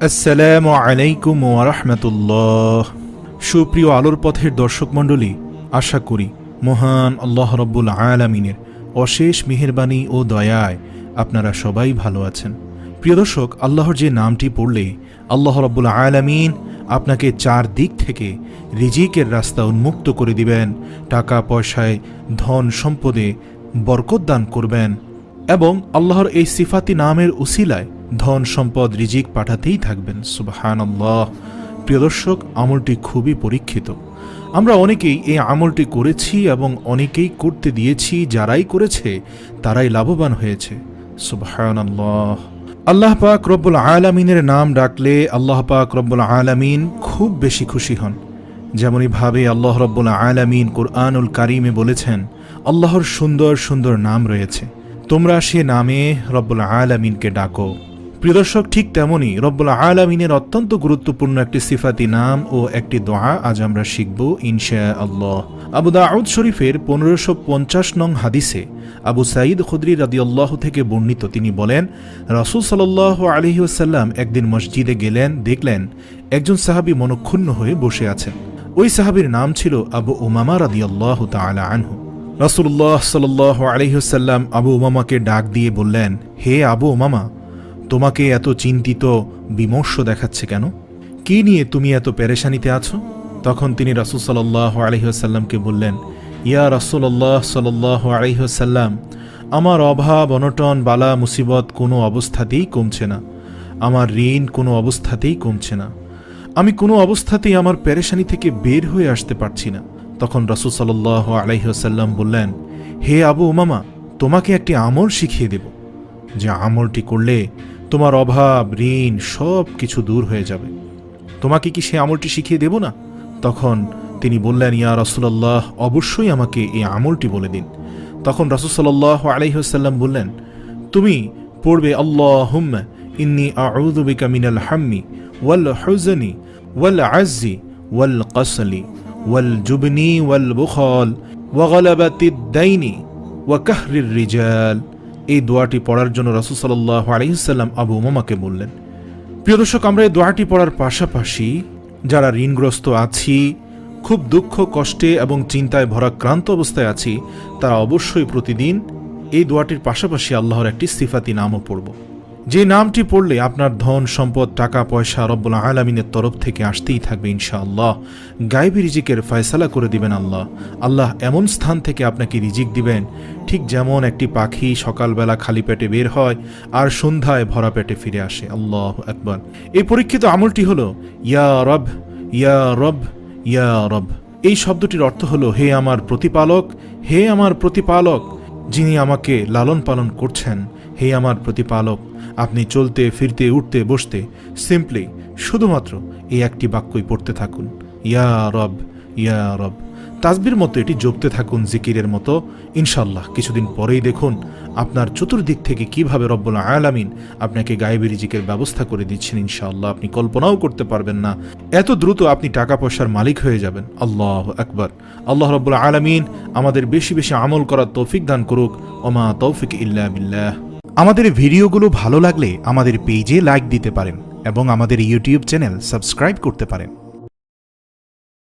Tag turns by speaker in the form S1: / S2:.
S1: আসসালামু আলাইকুম ওয়া রাহমাতুল্লাহ। সুপ্রিয় আলোর পথের দর্শক মণ্ডলী, আশা করি মহান আল্লাহ রাব্বুল আলামিনের অশেষ মেহেরবানি ও দয়ায় আপনারা সবাই ভালো আছেন। প্রিয় দর্শক, আল্লাহর যে নামটি পড়লে আল্লাহ রাব্বুল আলামিন আপনাকে চার দিক থেকে রিজিকের রাস্তা উন্মুক্ত করে দিবেন, টাকা পয়সায় ধন সম্পদে বরকত দান করবেন এবং আল্লাহর এই সিফাতি নামের উসিলায় ধন সম্পদ রিজিক পাঠাতেই থাকবেন। সুবহানাল্লাহ। প্রিয় দর্শক, আমলটি খুবই পরীক্ষিত। আমরা অনেকেই এই আমলটি করেছি এবং অনেকেই করতে দিয়েছি। যারাই করেছে তারাই লাভবান হয়েছে। সুবহানাল্লাহ। আল্লাহ পাক রব্বুল আলামিনের নাম ডাকলে আল্লাহ পাক রব্বুল আলামিন খুব বেশি খুশি হন। যেমনইভাবে আল্লাহ রব্বুল আলামিন কুরআনুল কারীমে বলেছেন, আল্লাহর সুন্দর সুন্দর নাম রয়েছে, তোমরা সে নামে রব্বুল আলামিনকে ডাকো। প্রিয় দর্শক, ঠিক তেমনই রব্বুল আলামিনের অত্যন্ত গুরুত্বপূর্ণ একটি সিফাতি নাম ও একটি দোয়া আজ আমরা শিখব ইনশাআল্লাহ। আবু দাউদ শরীফের 1550 নং হাদিসে আবু সাঈদ খুদরি রাদিয়াল্লাহু থেকে বর্ণিত, তিনি বলেন, রাসূল সাল্লাল্লাহু আলাইহি ওয়াসাল্লাম একদিন মসজিদে গেলেন, দেখলেন একজন সাহাবী মনক্ষুণ্ণ হয়ে বসে আছেন। ওই সাহাবীর নাম ছিল আবু উমামা রাদিয়াল্লাহু তাআলা আনহু। রাসূলুল্লাহ সাল্লাল্লাহু আলাইহি ওয়াসাল্লাম আবু উমামাকে ডাক দিয়ে বললেন, হে আবু উমামা, তোমাকে এত চিন্তিত বিমর্ষ দেখাচ্ছে কেন? কি নিয়ে তুমি এত পেরেশানিতে আছো? তখন তিনি রাসূল সাল্লাল্লাহু আলাইহি ওয়াসাল্লামকে বললেন, ইয়া রাসূলুল্লাহ সাল্লাল্লাহু আলাইহি ওয়াসাল্লাম, আমার অভাব অনটন বালা মুসিবত কোনো অবস্থাতেই কমছে না, আমার ঋণ কোনো অবস্থাতেই কমছে না, আমি কোনো অবস্থাতেই আমার পেরেশানি থেকে বের হয়ে আসতে পারছি না। তখন রাসূল সাল্লাল্লাহু আলাইহি ওয়াসাল্লাম বললেন, হে আবু উমামা, তোমাকে একটি আমল শিখিয়ে দেব, যে আমলটি করলে তোমার অভাব ঋণ সব কিছু দূর হয়ে যাবে। তোমাকে কি সে আমলটি শিখিয়ে দেব না? তখন তিনি বললেন, ইয়া রাসূলুল্লাহ, অবশ্যই আমাকে এই আমলটি বলে দিন। তখন রাসূল সাল্লাল্লাহু আলাইহি ওয়াসাল্লাম বললেন, তুমি পড়বে, আল্লাহুম্মা ইন্নী আউযু বিকা মিনাল হাম্মি ওয়াল হুজনি ওয়াল আজজি ওয়াল কাসলি ওয়াল জুবনি ওয়াল বুখাল ওয়া গালাবাতিদ দাইনি ওয়া কাহরির রিজাল। এই দোয়াটি পড়ার জন্য রাসূল সাল্লাল্লাহু আলাইহি ওয়াসাল্লাম আবু উমামাকে বললেন। প্রিয় দর্শক, আমরা এই দোয়াটি পড়ার পাশাপাশি যারা ঋণগ্রস্ত আছি, খুব দুঃখ কষ্টে এবং চিন্তায় ভরাক্রান্ত অবস্থায় আছি, তারা অবশ্যই প্রতিদিন এই দোয়াটির পাশাপাশি আল্লাহর একটি সিফাতি নামও পড়ব, যে নামটি পড়লে আপনার ধন সম্পদ টাকা পয়সা রব্বুল আলামিনের তরফ থেকে আসতেই থাকবে ইনশাআল্লাহ। গায়বী রিজিকের ফয়সালা করে দিবেন আল্লাহ। আল্লাহ এমন স্থান থেকে আপনাকে রিজিক দিবেন, ঠিক যেমন একটি পাখি সকালবেলা খালি পেটে বের হয় আর সন্ধ্যায় ভরা পেটে ফিরে আসে। আল্লাহু আকবার। এই পরীক্ষিত আমলটি হলো ইয়া রব, ইয়া রব, ইয়া রব। এই শব্দটির অর্থ হলো, হে আমার প্রতিপালক, হে আমার প্রতিপালক, যিনি আমাকে লালন পালন করছেন, হে আমার প্রতিপালক। আপনি চলতে ফিরতে উঠতে বসতে সিম্পলি শুধুমাত্র এই একটি বাক্যই পড়তে থাকুন, ইয়া রব, ইয়া রব। তাসবির মতো এটি জপতে থাকুন, জিকিরের মতো। ইনশাল্লাহ কিছুদিন পরেই দেখুন আপনার চতুর্দিক থেকে কিভাবে রব্বুল আলামিন আপনাকে গায়েবী রিজিকের ব্যবস্থা করে দিচ্ছেন। ইনশাআল্লাহ আপনি কল্পনাও করতে পারবেন না, এত দ্রুত আপনি টাকা পয়সার মালিক হয়ে যাবেন। আল্লাহু আকবার। আল্লাহ রব্বুল আলামিন আমাদের বেশি বেশি আমল করার তৌফিক দান করুক। ওমা তৌফিক ইল্লা বিল্লাহ। আমাদের ভিডিওগুলো ভালো লাগলে আমাদের পেজে লাইক দিতে পারেন এবং আমাদের ইউটিউব চ্যানেল সাবস্ক্রাইব করতে পারেন।